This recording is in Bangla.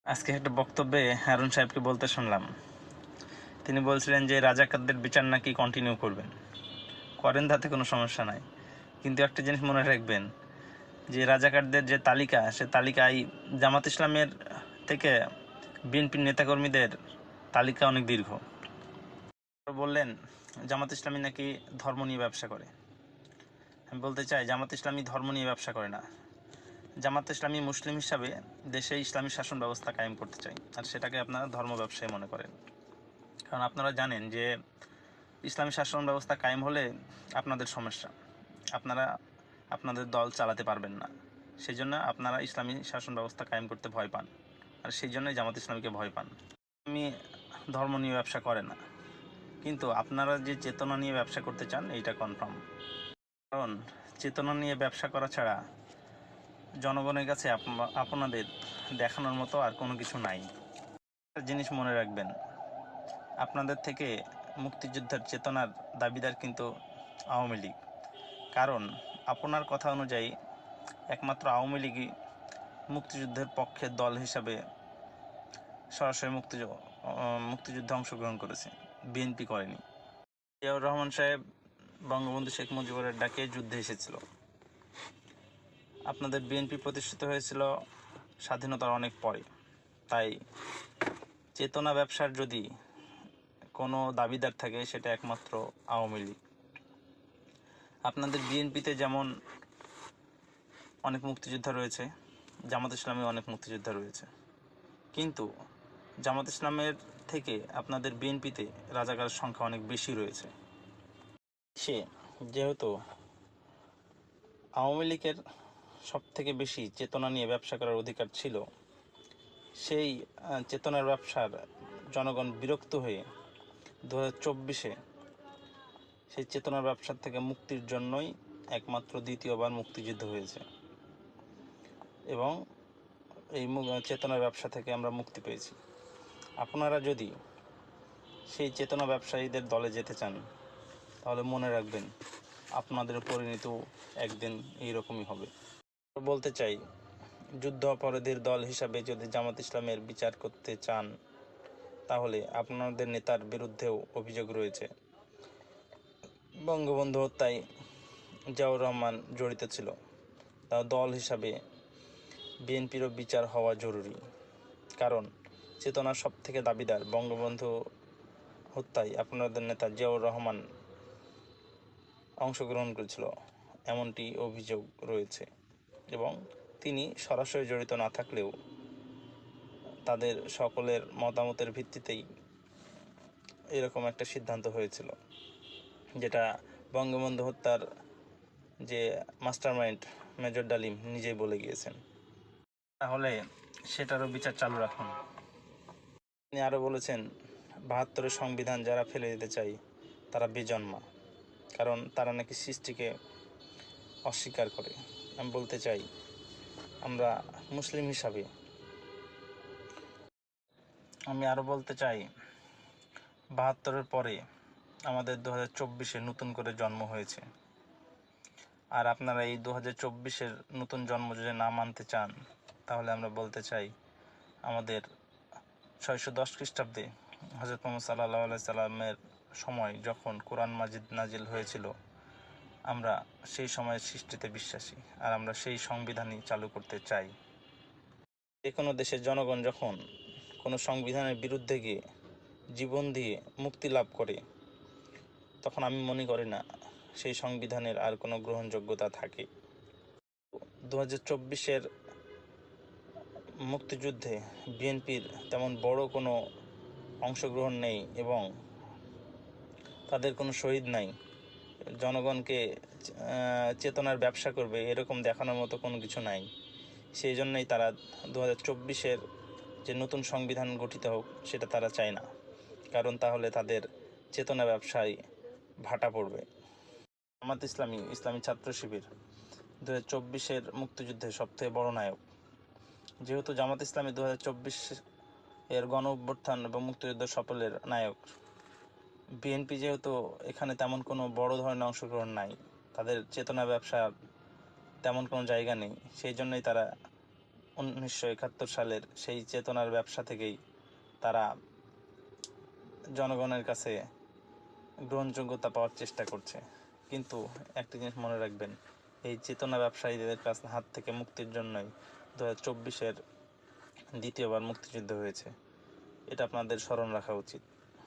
আজকে একটা বক্তব্যে হারুন সাহেবকে বলতে শুনলাম। তিনি বলছিলেন যে রাজাকারদের বিচার নাকি কন্টিনিউ করবেন, করেন, তাতে কোনো সমস্যা নাই। কিন্তু একটা জিনিস মনে রাখবেন যে রাজাকারদের যে তালিকা, সে তালিকায় জামাত ইসলামের থেকে বিএনপির নেতাকর্মীদের তালিকা অনেক দীর্ঘ। বললেন জামাত ইসলামী নাকি ধর্ম নিয়ে ব্যবসা করে। আমি বলতে চাই জামাত ইসলামী ধর্ম নিয়ে ব্যবসা করে না। জামাত ইসলামী মুসলিম হিসাবে দেশে ইসলামী শাসন ব্যবস্থা কায়েম করতে চাই, আর সেটাকে আপনারা ধর্ম ব্যবসায় মনে করেন। কারণ আপনারা জানেন যে ইসলামী শাসন ব্যবস্থা কায়েম হলে আপনাদের সমস্যা, আপনারা আপনাদের দল চালাতে পারবেন না। সেই জন্য আপনারা ইসলামী শাসন ব্যবস্থা কায়েম করতে ভয় পান, আর সেই জন্যই জামাত ইসলামীকে ভয় পান। আমি ধর্ম নিয়ে ব্যবসা করে না, কিন্তু আপনারা যে চেতনা নিয়ে ব্যবসা করতে চান এইটা কনফার্ম। কারণ চেতনা নিয়ে ব্যবসা করা ছাড়া জনগণের কাছে আপনাদের দেখানোর মতো আর কোনো কিছু নাই। একটা জিনিস মনে রাখবেন, আপনাদের থেকে মুক্তিযুদ্ধের চেতনার দাবিদার কিন্তু আওয়ামী লীগ। কারণ আপনার কথা অনুযায়ী একমাত্র আওয়ামী লীগই মুক্তিযুদ্ধের পক্ষের দল হিসাবে সরাসরি মুক্তিযুদ্ধে অংশগ্রহণ করেছে, বিএনপি করেনি। জিয়াউর রহমান সাহেব বঙ্গবন্ধু শেখ মুজিবুরের ডাকে যুদ্ধে এসেছিল। আপনাদের বিএনপি প্রতিষ্ঠিত হয়েছিল স্বাধীনতার অনেক পরে। তাই চেতনা ব্যবসার যদি কোনো দাবিদার থাকে সেটা একমাত্র আওয়ামী লীগ। আপনাদের বিএনপিতে যেমন অনেক মুক্তিযোদ্ধা রয়েছে, জামাত ইসলামে অনেক মুক্তিযোদ্ধা রয়েছে, কিন্তু জামাত ইসলামের থেকে আপনাদের বিএনপিতে রাজাকারের সংখ্যা অনেক বেশি রয়েছে। সে যেহেতু আওয়ামী লীগের সব থেকে বেশি চেতনা নিয়ে ব্যবসা করার অধিকার ছিল, সেই চেতনার ব্যবসার জনগণ বিরক্ত হয়ে 2024-এ সেই চেতনার ব্যবসার থেকে মুক্তির জন্যই একমাত্র দ্বিতীয়বার মুক্তিযুদ্ধ হয়েছে, এবং এই চেতনার ব্যবসা থেকে আমরা মুক্তি পেয়েছি। আপনারা যদি সেই চেতনা ব্যবসায়ীদের দলে যেতে চান তাহলে মনে রাখবেন আপনাদের পরিণতি একদিন এইরকমই হবে। বলতে চাই, যুদ্ধ অপরাধীর দল হিসাবে যদি জামাত ইসলামের বিচার করতে চান তাহলে আপনাদের নেতার বিরুদ্ধেও অভিযোগ রয়েছে। বঙ্গবন্ধু হত্যায় জিয়াউর রহমান জড়িত ছিল, তা দল হিসাবে বিএনপিরও বিচার হওয়া জরুরি। কারণ চেতনার সব থেকে দাবিদার বঙ্গবন্ধু হত্যায় আপনাদের নেতা জিয়াউর রহমান অংশগ্রহণ করেছিল, এমনটি অভিযোগ রয়েছে। এবং তিনি সরাসরি জড়িত না থাকলেও তাদের সকলের মতামতের ভিত্তিতেই এরকম একটা সিদ্ধান্ত হয়েছিল, যেটা বঙ্গবন্ধু হত্যার যে মাস্টারমাইন্ড মেজর ডালিম নিজেই বলে গিয়েছেন। তাহলে সেটারও বিচার চালু রাখুন। তিনি আরও বলেছেন, 72-এর সংবিধান যারা ফেলে দিতে চায় তারা বেজন্মা, কারণ তারা নাকি সৃষ্টিকে অস্বীকার করে। আমি বলতে চাই, আমরা মুসলিম হিসাবে আমি আরও বলতে চাই, 72-এর পরে আমাদের 2024-এ নতুন করে জন্ম হয়েছে, আর আপনারা এই 2024-এর নতুন জন্ম যদি না মানতে চান তাহলে আমরা বলতে চাই, আমাদের 610 খ্রিস্টাব্দে হজরত মোহাম্মদ সাল্লাল্লাহু আলাইহি সাল্লামের সময় যখন কোরআন মাজিদ নাজিল হয়েছিল, আমরা সেই সময়ের সৃষ্টিতে বিশ্বাসী, আর আমরা সেই সংবিধানই চালু করতে চাই। যে কোনো দেশের জনগণ যখন কোনো সংবিধানের বিরুদ্ধে গিয়ে জীবন দিয়ে মুক্তি লাভ করে, তখন আমি মনে করি না সেই সংবিধানের আর কোনো গ্রহণযোগ্যতা থাকে। 2024-এর মুক্তিযুদ্ধে বিএনপির তেমন বড় কোনো অংশগ্রহণ নেই এবং তাদের কোনো শহীদ নাই। জনগণকে চেতনার ব্যবসা করবে এরকম দেখানোর মতো কোনো কিছু নাই। সেই জন্যই তারা 2024-এর যে নতুন সংবিধান গঠিত হোক সেটা তারা চায় না, কারণ তাহলে তাদের চেতনা ব্যবসায় ভাটা পড়বে। জামাত ইসলামী ছাত্র শিবির 2024-এর মুক্তিযুদ্ধে সবথেকে বড় নায়ক। যেহেতু জামাত ইসলামী 2024-এর গণ অভ্যুত্থান এবং মুক্তিযুদ্ধ সফলের নায়ক, বিএনপি যেহেতু এখানে তেমন কোনো বড় ধরনের অংশগ্রহণ নাই, তাদের চেতনা ব্যবসা তেমন কোনো জায়গা নেই, সেই জন্যই তারা 1971 সালের সেই চেতনার ব্যবসা থেকেই তারা জনগণের কাছে গ্রহণযোগ্যতা পাওয়ার চেষ্টা করছে। কিন্তু একটা জিনিস মনে রাখবেন, এই চেতনা ব্যবসায়ীদের হাত থেকে মুক্তির জন্যই 2024-এর দ্বিতীয়বার মুক্তিযুদ্ধ হয়েছে। এটা আপনাদের স্মরণ রাখা উচিত।